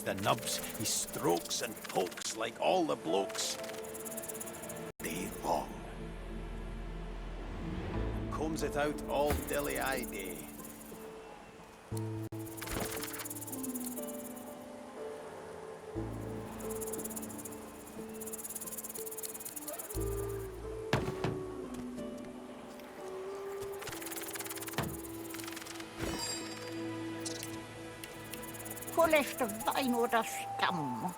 the nubs, he strokes and pokes like all the blokes. Day long. Combs it out all dilly-eye day. Hoe ligt de wijn door de stam?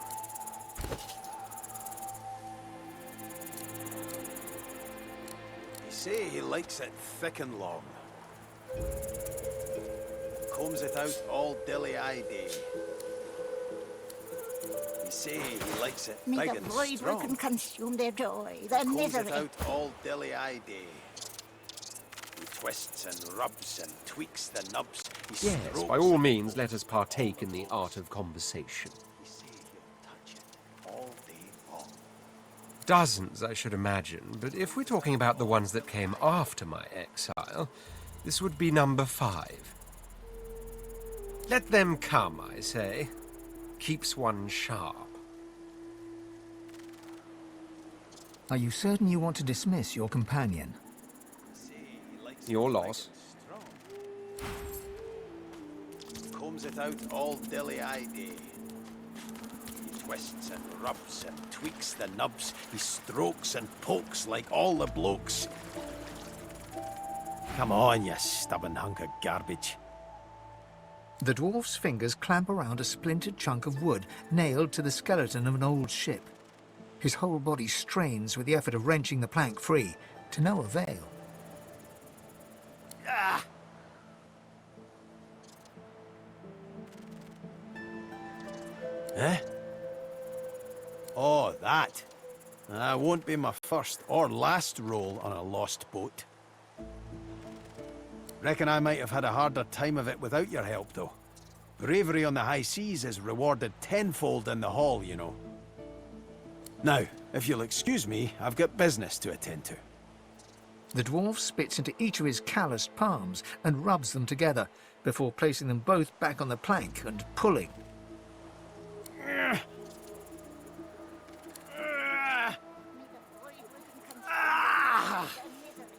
They say he likes it thick and long. Combs it out all dilly-eye day. They say he likes it big Neither and bride strong. can consume their joy, their Combs it misery. out all dilly-eye day. He twists and rubs and tweaks the nubs. He Yes, strokes by all means, let us partake in the art of conversation. They say he'll touch it all day long. Dozens, I should imagine, but if we're talking about the ones that came after my exile, this would be number 5. Let them come, I say. Keeps one sharp. Are you certain you want to dismiss your companion? Your loss. Combs it out all dilly-eye day. He twists and rubs and tweaks the nubs. He strokes and pokes like all the blokes. Come on, you stubborn hunk of garbage. The dwarf's fingers clamp around a splintered chunk of wood nailed to the skeleton of an old ship. His whole body strains with the effort of wrenching the plank free, to no avail. Ah! Eh? Oh, that. That won't be my first or last roll on a lost boat. Reckon I might have had a harder time of it without your help, though. Bravery on the high seas is rewarded tenfold in the hall, you know. Now, if you'll excuse me, I've got business to attend to. The dwarf spits into each of his calloused palms and rubs them together, before placing them both back on the plank and pulling.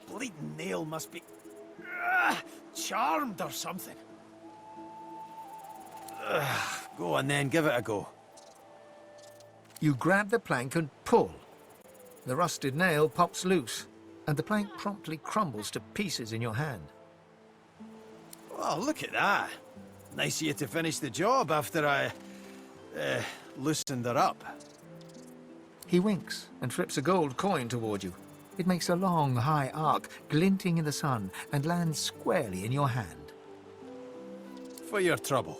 Bleeding nail must be charmed or something. Go on then, give it a go. You grab the plank and pull. The rusted nail pops loose, and the plank promptly crumbles to pieces in your hand. Oh, look at that. Nice of you to finish the job after I loosened her up. He winks and flips a gold coin toward you. It makes a long, high arc, glinting in the sun, and lands squarely in your hand. For your trouble.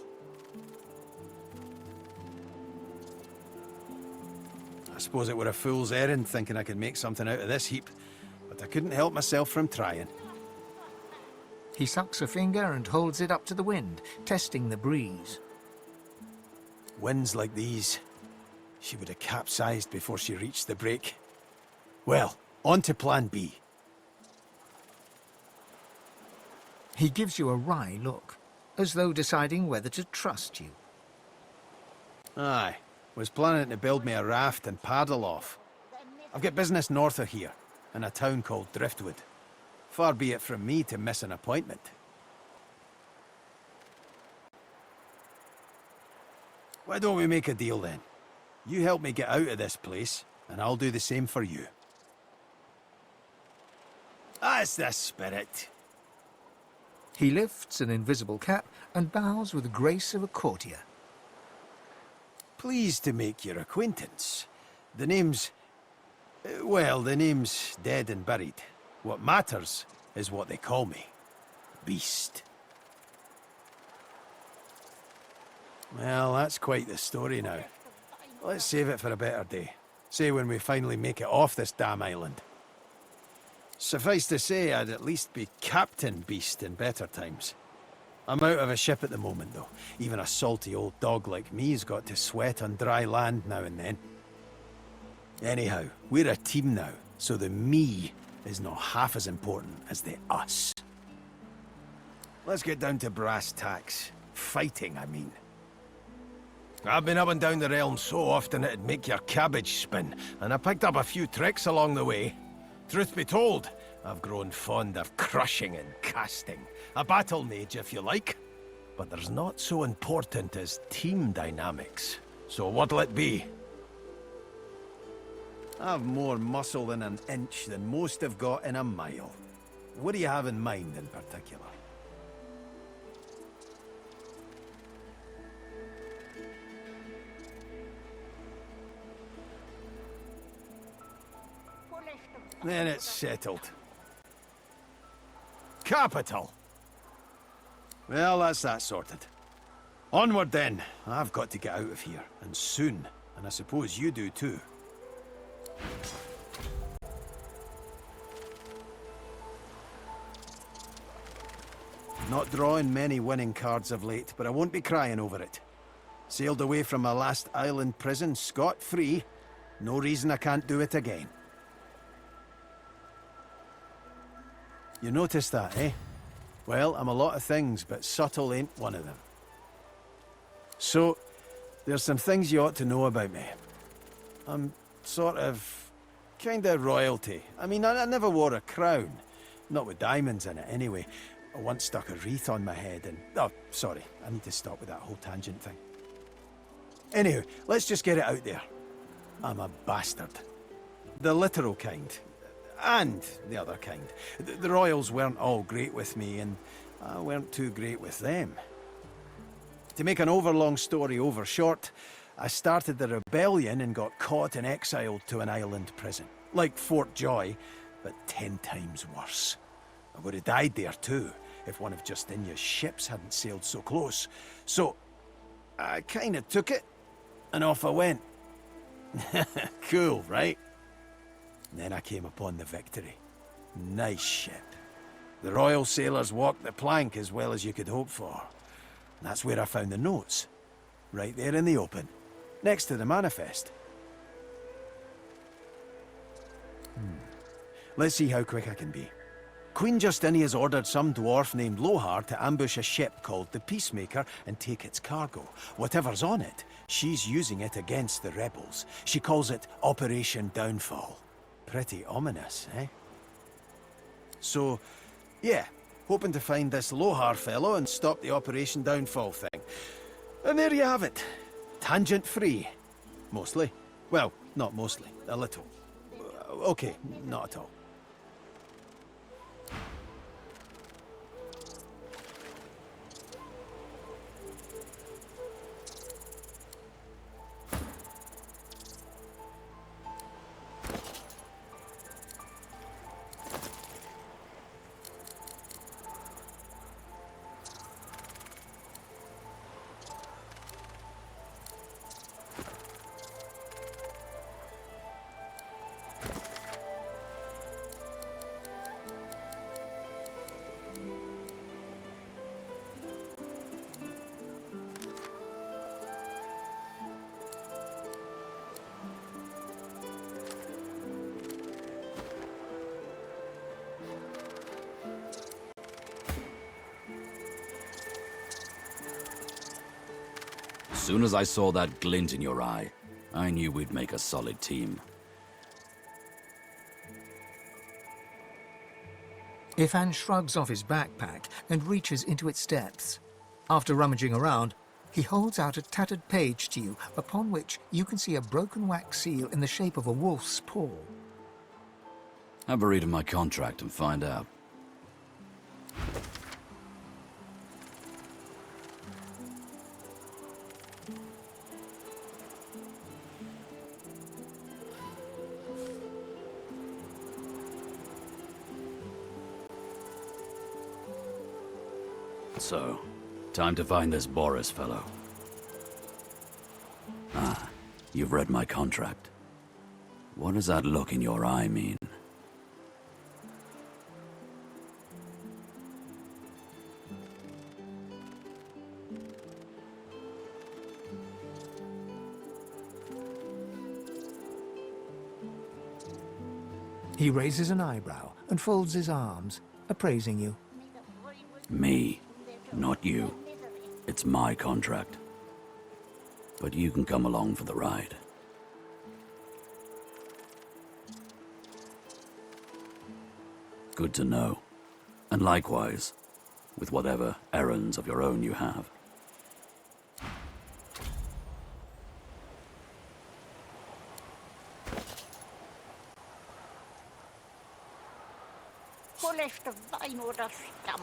I suppose it were a fool's errand thinking I could make something out of this heap, but I couldn't help myself from trying. He sucks a finger and holds it up to the wind, testing the breeze. Winds like these, she would have capsized before she reached the break. Well, on to plan B. He gives you a wry look, as though deciding whether to trust you. Aye, was planning to build me a raft and paddle off. I've got business north of here, in a town called Driftwood. Far be it from me to miss an appointment. Why don't we make a deal then? You help me get out of this place, and I'll do the same for you. That's the spirit. He lifts an invisible cap and bows with the grace of a courtier. Pleased to make your acquaintance. The name's... well, the name's dead and buried. What matters is what they call me. Beast. Well, that's quite the story now. Let's save it for a better day. Say when we finally make it off this damn island. Suffice to say, I'd at least be Captain Beast in better times. I'm out of a ship at the moment, though. Even a salty old dog like me's got to sweat on dry land now and then. Anyhow, we're a team now, so the me is not half as important as the us. Let's get down to brass tacks. Fighting, I mean. I've been up and down the realm so often it'd make your cabbage spin, and I picked up a few tricks along the way. Truth be told, I've grown fond of crushing and casting. A battle mage, if you like. But there's not so important as team dynamics. So what'll it be? I've more muscle in an inch than most have got in a mile. What do you have in mind in particular? Then it's settled. Capital! Well, that's that sorted. Onward then. I've got to get out of here, and soon. And I suppose you do too. Not drawing many winning cards of late, but I won't be crying over it. Sailed away from my last island prison scot-free. No reason I can't do it again. You noticed that, eh? Well, I'm a lot of things, but subtle ain't one of them. So, there's some things you ought to know about me. I'm sort of... kinda royalty. I mean, I never wore a crown. Not with diamonds in it, anyway. I once stuck a wreath on my head and... Oh, sorry. I need to stop with that whole tangent thing. Anywho, let's just get it out there. I'm a bastard. The literal kind. And the other kind. The royals weren't all great with me, and I weren't too great with them. To make an overlong story over short, I started the rebellion and got caught and exiled to an island prison. Like Fort Joy, but 10 times worse. I would have died there too, if one of Justinia's ships hadn't sailed so close. So, I kinda took it, and off I went. Cool, right? Then I came upon the Victory. Nice ship. The royal sailors walked the plank as well as you could hope for. And that's where I found the notes. Right there in the open. Next to the manifest. Let's see how quick I can be. Queen Justinia's ordered some dwarf named Lohar to ambush a ship called the Peacemaker and take its cargo. Whatever's on it, she's using it against the rebels. She calls it Operation Downfall. Pretty ominous, eh? So, yeah, hoping to find this Lohar fellow and stop the Operation Downfall thing. And there you have it. Tangent-free. Mostly. Well, not mostly. A little. Okay, not at all. As soon as I saw that glint in your eye, I knew we'd make a solid team. Ifan shrugs off his backpack and reaches into its depths. After rummaging around, he holds out a tattered page to you, upon which you can see a broken wax seal in the shape of a wolf's paw. Have a read of my contract and find out. So, time to find this Boris fellow. Ah, you've read my contract. What does that look in your eye mean? He raises an eyebrow and folds his arms, appraising you. Me, not you. It's my contract. but you can come along for the ride. Good to know. And likewise, with whatever errands of your own you have. Voleste wijn oder stam.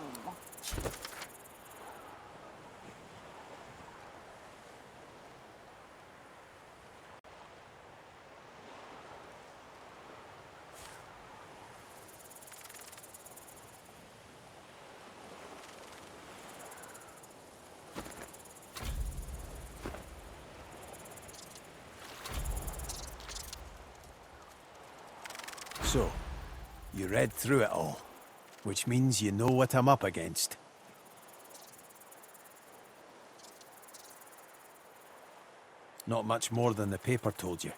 So, you read through it all, which means you know what I'm up against. Not much more than the paper told you,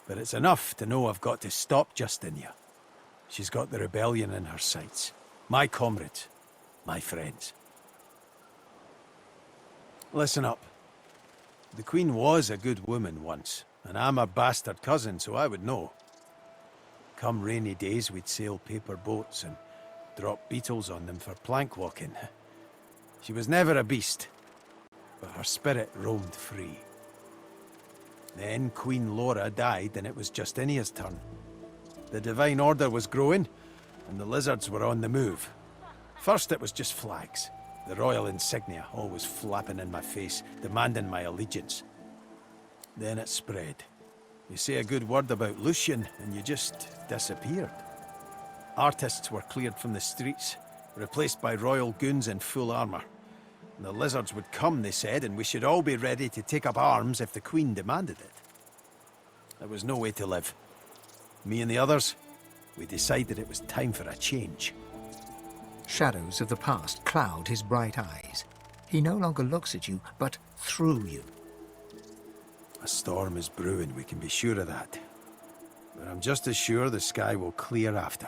but it's enough to know I've got to stop Justinia. She's got the rebellion in her sights. My comrades, my friends. Listen up. The Queen was a good woman once, and I'm a bastard cousin, so I would know. Come rainy days, we'd sail paper boats and drop beetles on them for plank walking. She was never a beast, but her spirit roamed free. Then Queen Laura died, and it was Justinia's turn. The Divine Order was growing, and the lizards were on the move. First it was just flags, the royal insignia always flapping in my face, demanding my allegiance. Then it spread. You say a good word about Lucian, and you just disappeared. Artists were cleared from the streets, replaced by royal goons in full armor. And the lizards would come, they said, and we should all be ready to take up arms if the Queen demanded it. There was no way to live. Me and the others, we decided it was time for a change. Shadows of the past cloud his bright eyes. He no longer looks at you, but through you. A storm is brewing, we can be sure of that. But I'm just as sure the sky will clear after.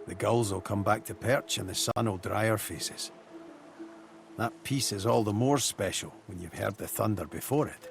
The gulls will come back to perch and the sun will dry our faces. That peace is all the more special when you've heard the thunder before it.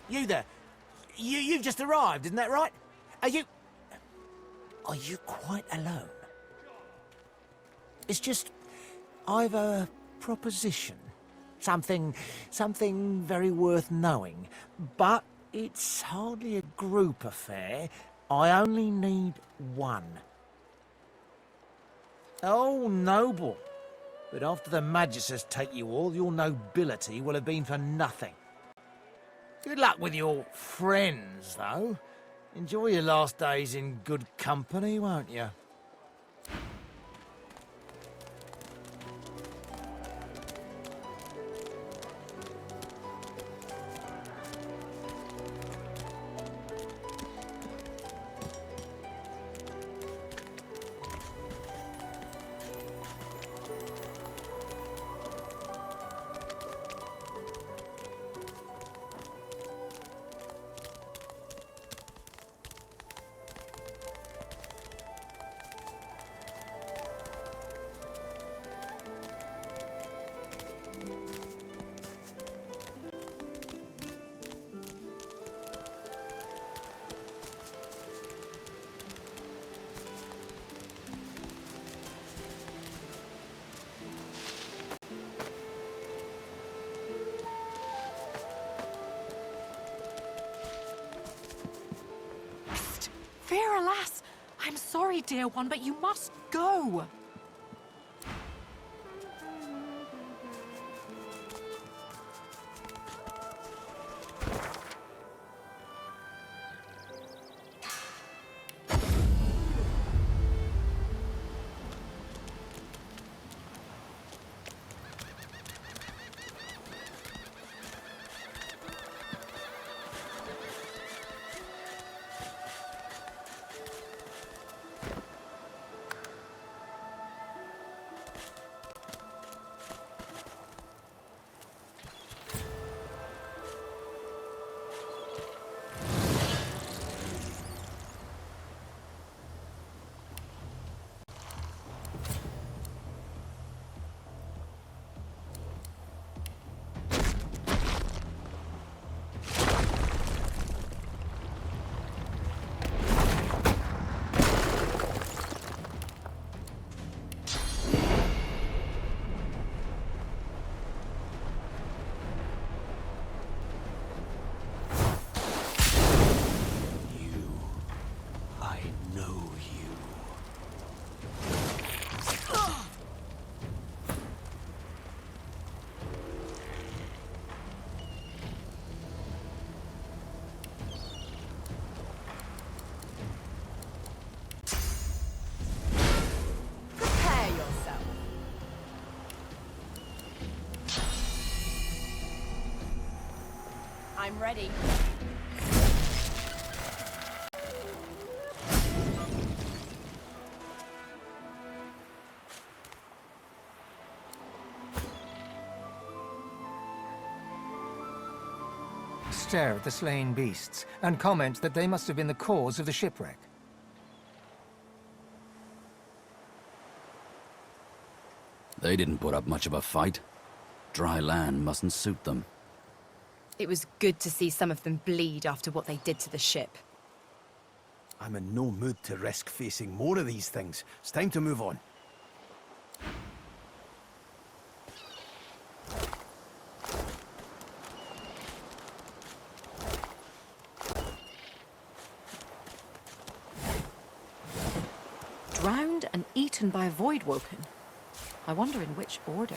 You there. You've just arrived, isn't that right? Are you quite alone? It's just, I've a proposition. Something very worth knowing. But it's hardly a group affair. I only need one. Oh, noble. But after the Magisters take you all, your nobility will have been for nothing. Good luck with your friends, though. Enjoy your last days in good company, won't you? sorry, dear one, but you must go. I'm ready. Stare at the slain beasts and comment that they must have been the cause of the shipwreck. They didn't put up much of a fight. Dry land mustn't suit them. It was good to see some of them bleed after what they did to the ship. I'm in no mood to risk facing more of these things. It's time to move on. Drowned and eaten by a void woken. I wonder in which order.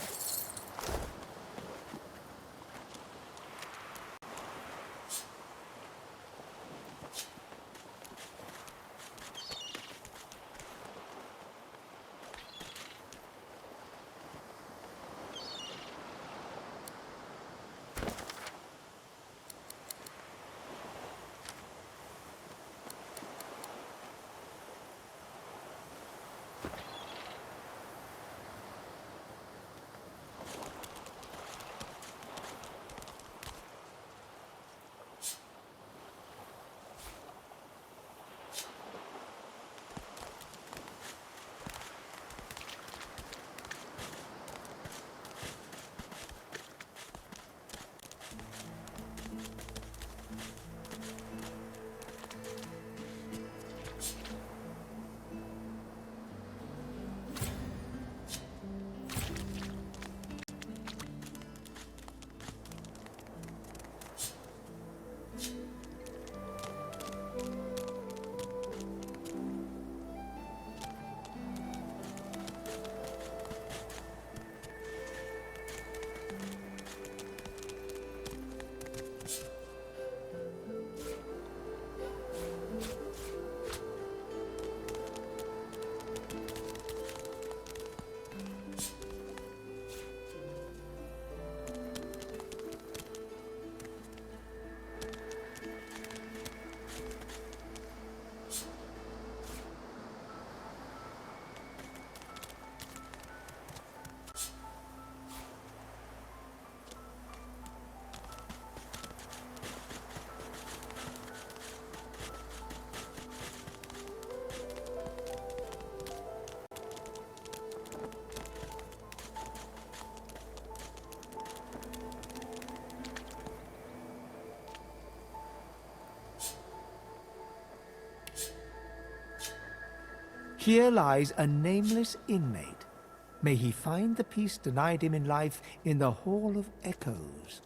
Here lies a nameless inmate. May he find the peace denied him in life in the Hall of Echoes.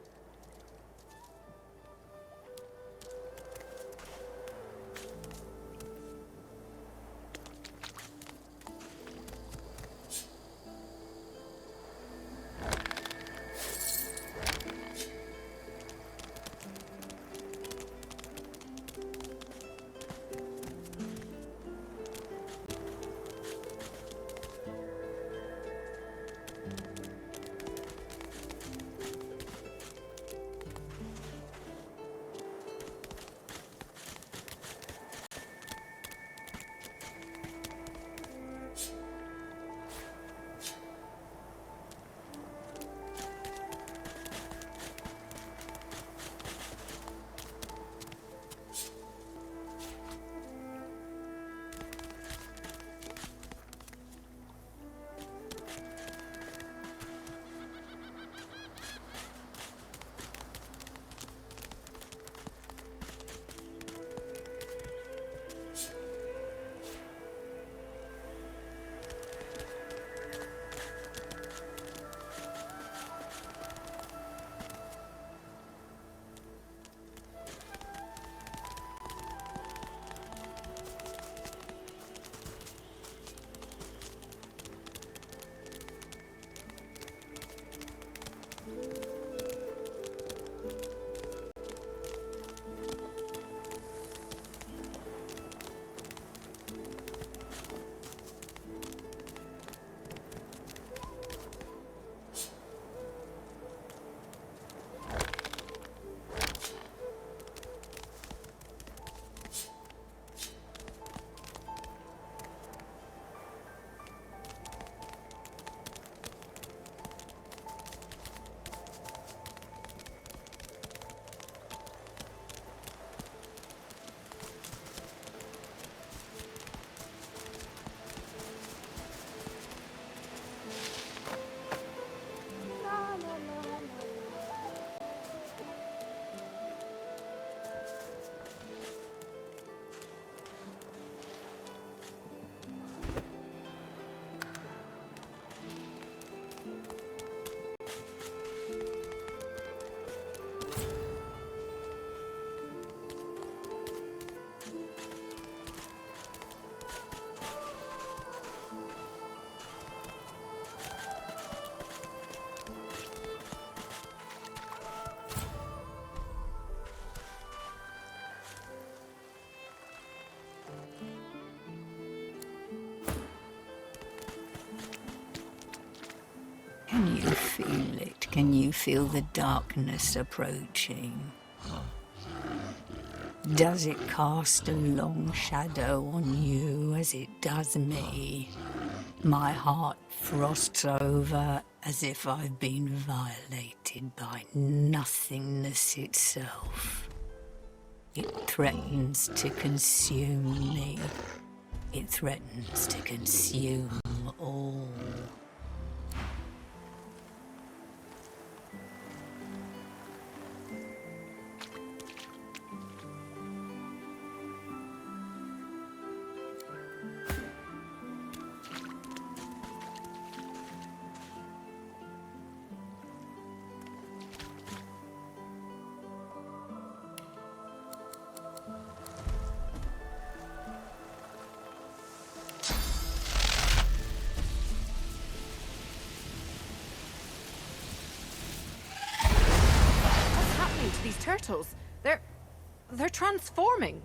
you feel it? Can you feel the darkness approaching? Does it cast a long shadow on you as it does me? My heart frosts over as if I've been violated by nothingness itself. It threatens to consume me. It threatens to consume all. What's happening to these turtles? They're transforming.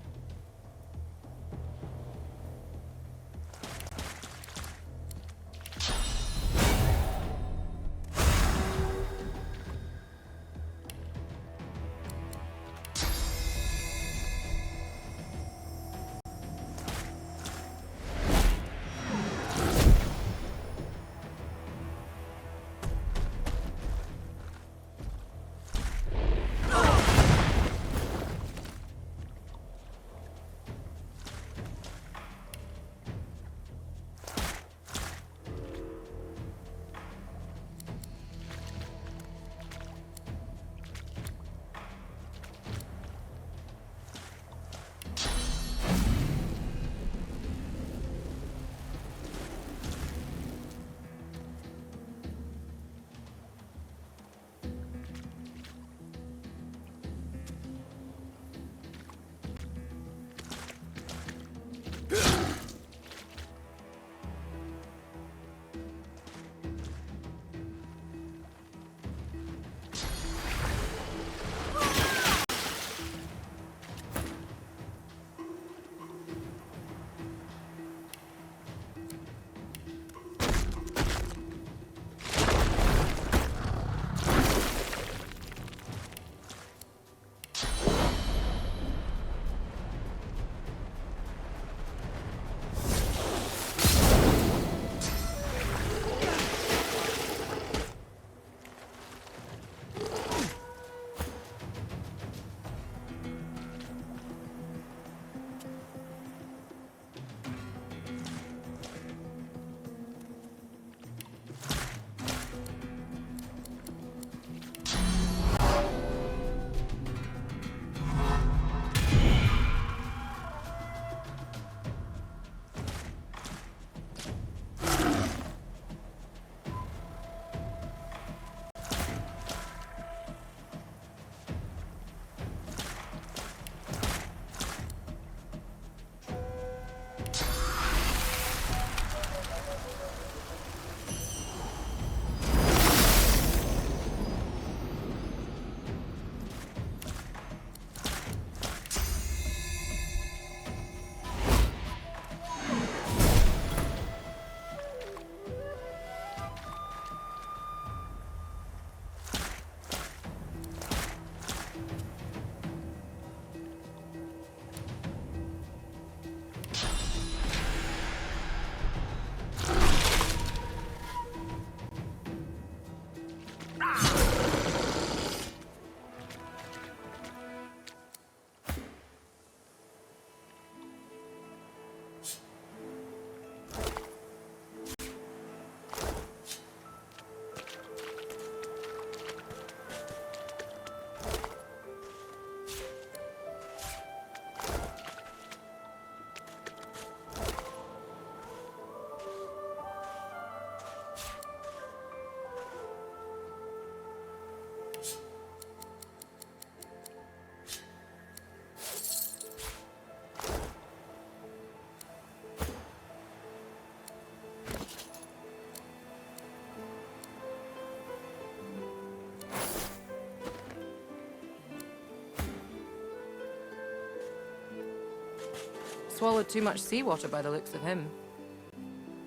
Swallowed too much seawater by the looks of him.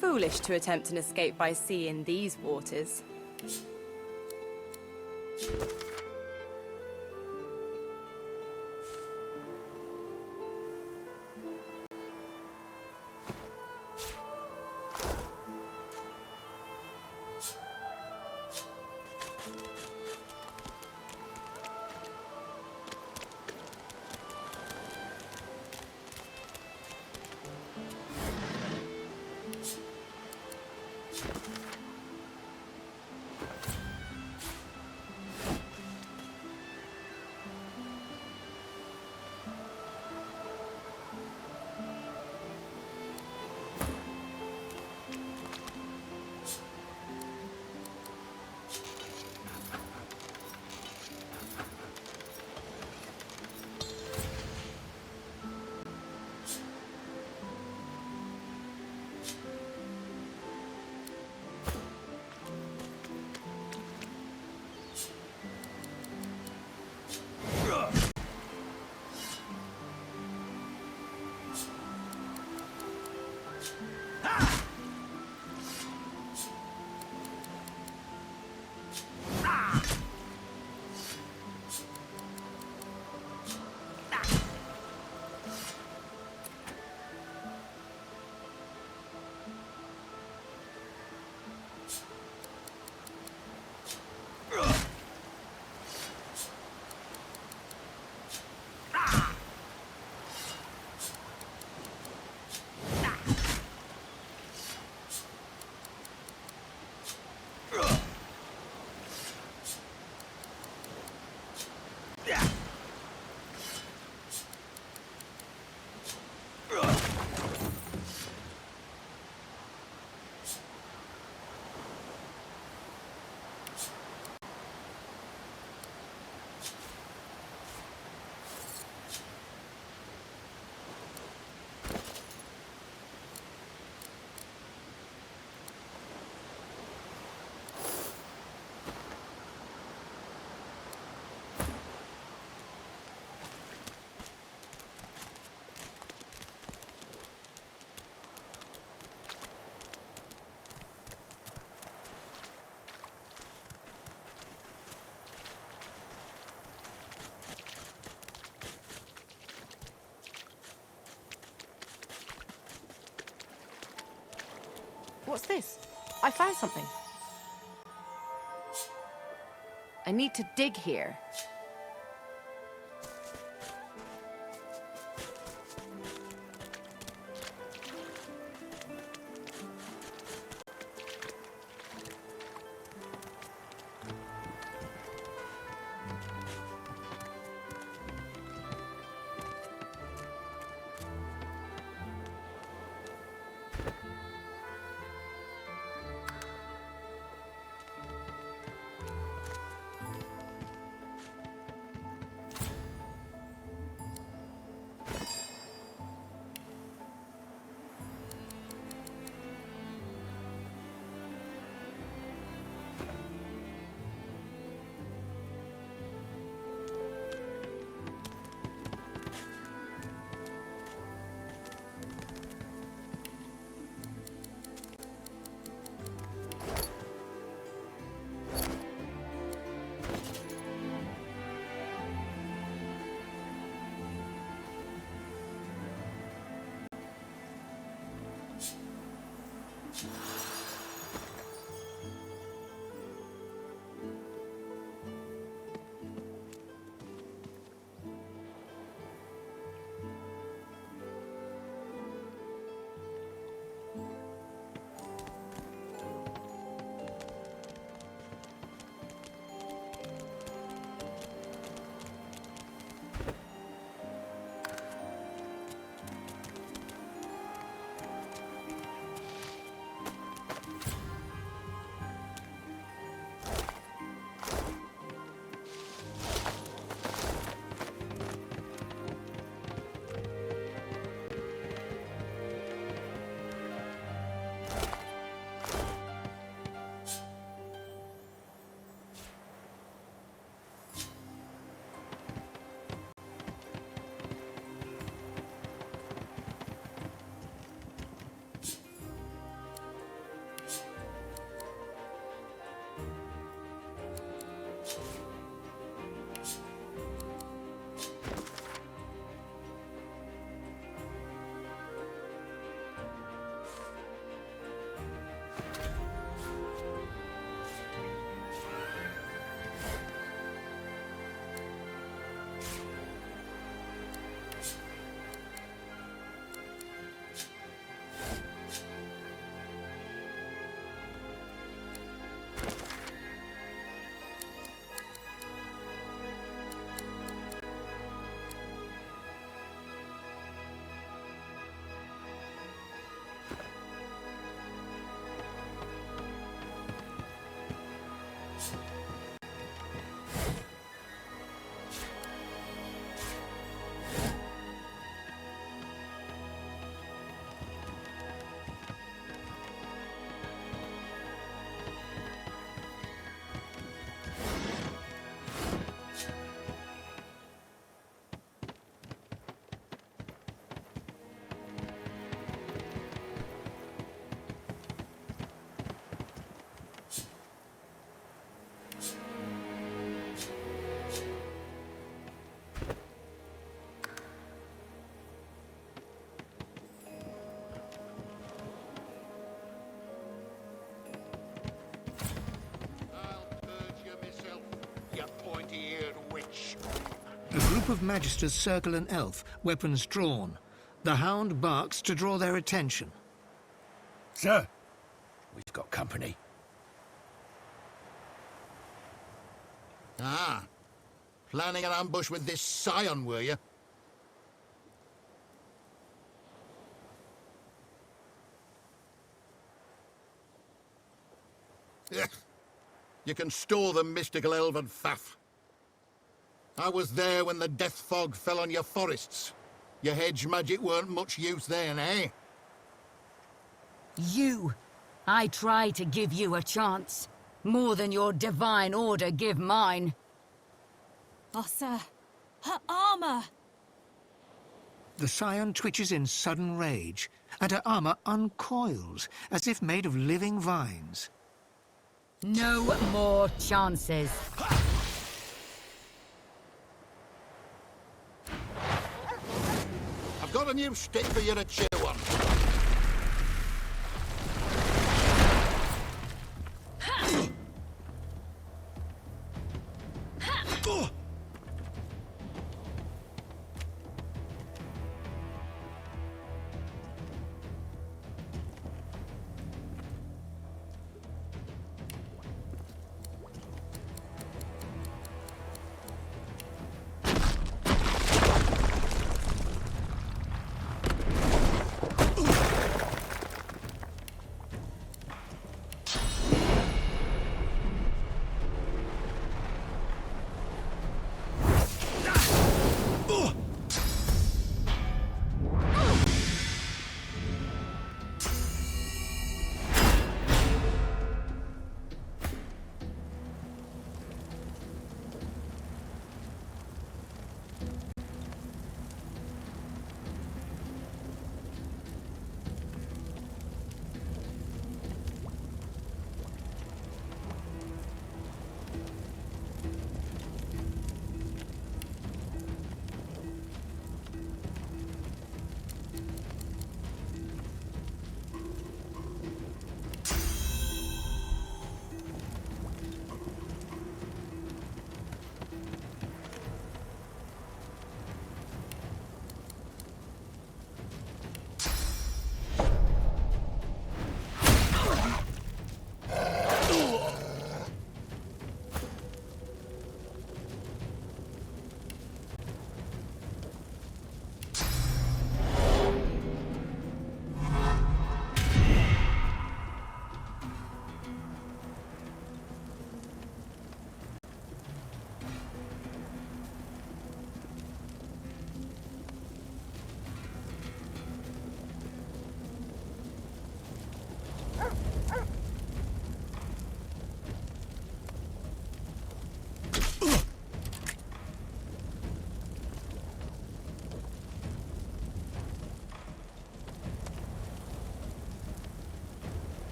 Foolish to attempt an escape by sea in these waters. What's this? I found something. I need to dig here. group of magisters circle an elf, weapons drawn. The hound barks to draw their attention. Sir, we've got company. Ah, planning an ambush with this scion, were you? You can store the mystical elven faff. I was there when the death fog fell on your forests. Your hedge magic weren't much use then, eh? You! I tried to give you a chance. More than your divine order give mine. Oh, sir. Her armor! The scion twitches in sudden rage, and her armor uncoils, as if made of living vines. No more chances. I've got a new stick for you to chew on.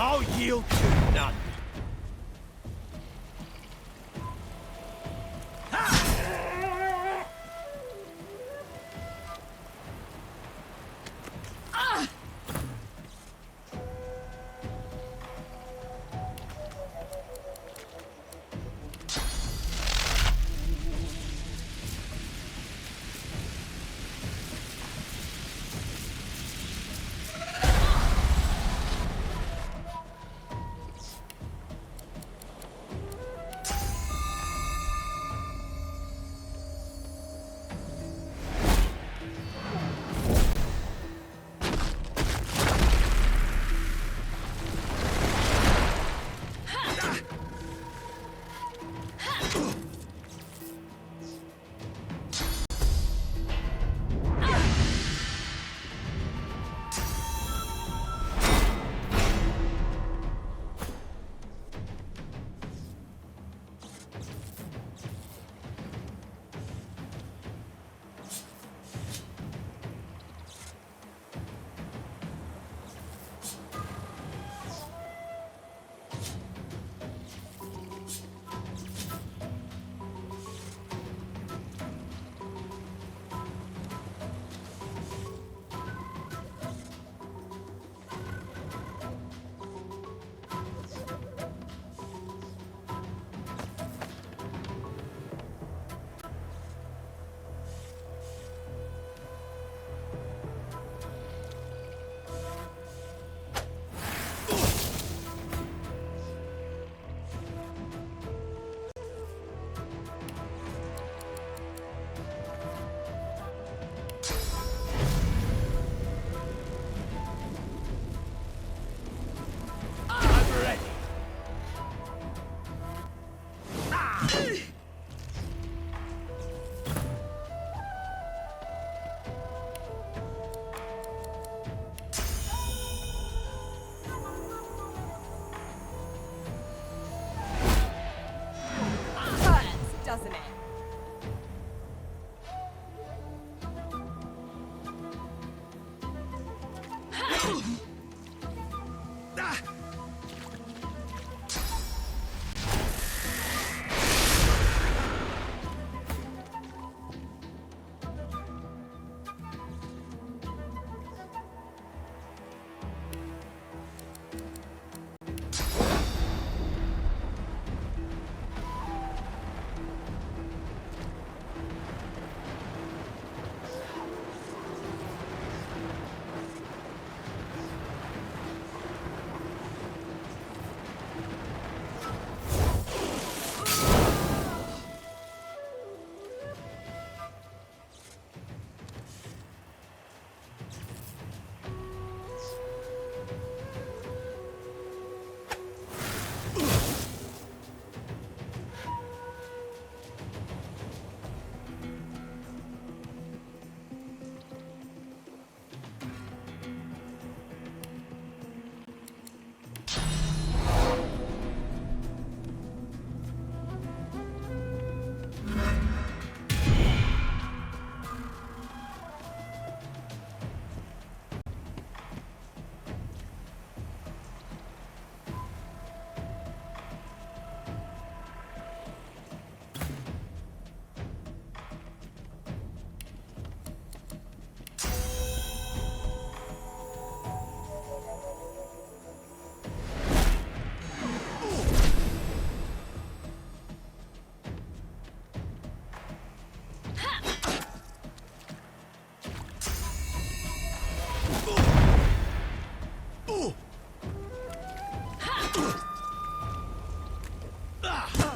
I'll yield to none. Doesn't it?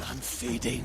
I'm feeding.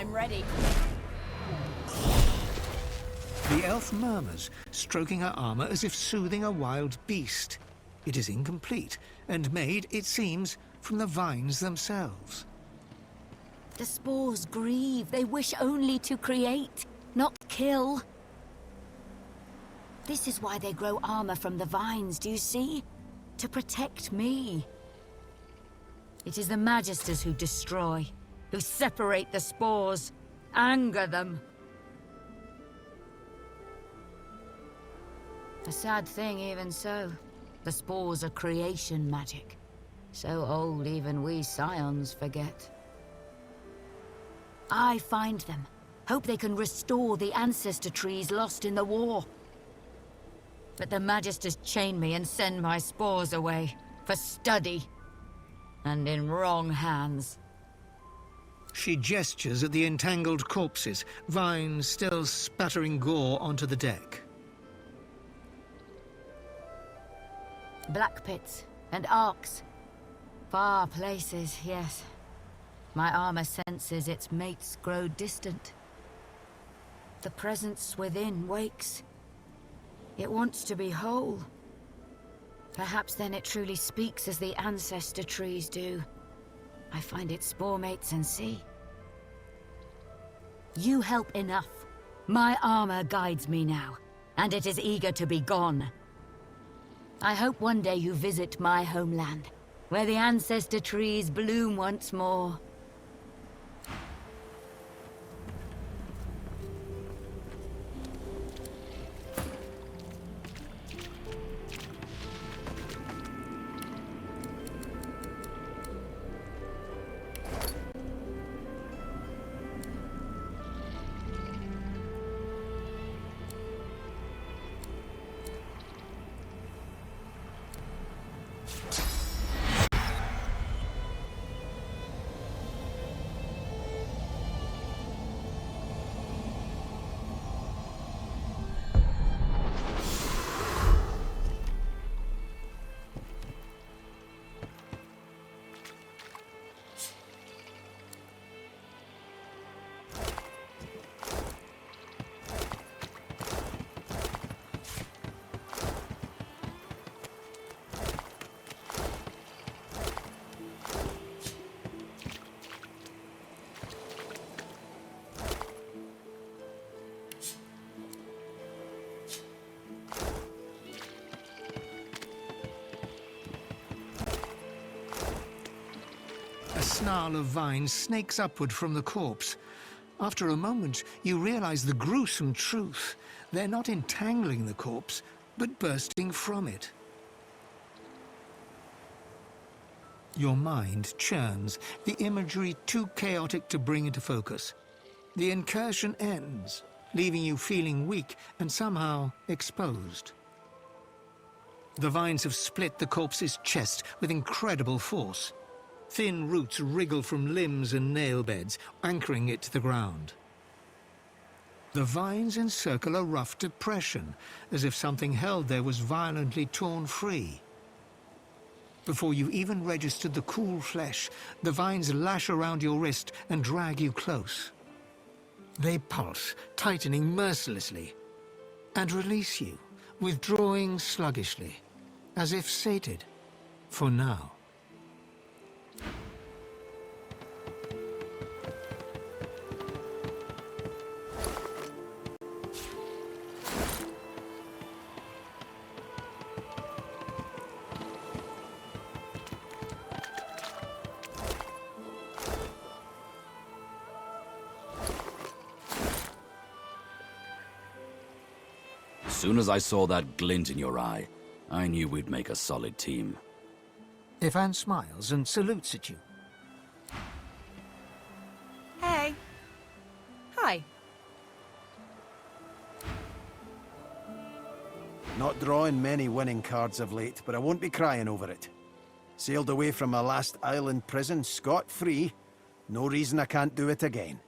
I'm ready. The elf murmurs, stroking her armor as if soothing a wild beast. It is incomplete, and made, it seems, from the vines themselves. The spores grieve. They wish only to create, not kill. This is why they grow armor from the vines, do you see? To protect me. It is the Magisters who destroy, who separate the spores, anger them. A sad thing, even so. The spores are creation magic. So old even we scions forget. I find them. Hope they can restore the ancestor trees lost in the war. But the Magisters chain me and send my spores away. For study. And in wrong hands. She gestures at the entangled corpses, vines still spattering gore onto the deck. Black pits and arcs. Far places, yes. My armor senses its mates grow distant. The presence within wakes. It wants to be whole. Perhaps then it truly speaks as the ancestor trees do. I find its spore mates and see. You help enough. My armor guides me now, and it is eager to be gone. I hope one day you visit my homeland, where the ancestor trees bloom once more. A snarl of vines snakes upward from the corpse. After a moment, you realize the gruesome truth. They're not entangling the corpse, but bursting from it. Your mind churns, the imagery too chaotic to bring into focus. The incursion ends, leaving you feeling weak and somehow exposed. The vines have split the corpse's chest with incredible force. Thin roots wriggle from limbs and nail beds, anchoring it to the ground. The vines encircle a rough depression, as if something held there was violently torn free. Before you even registered the cool flesh, the vines lash around your wrist and drag you close. They pulse, tightening mercilessly, and release you, withdrawing sluggishly, as if sated, for now. As soon as I saw that glint in your eye, I knew we'd make a solid team. Ivan smiles and salutes at you. Hey. Hi. Not drawing many winning cards of late, but I won't be crying over it. Sailed away from my last island prison scot-free. No reason I can't do it again.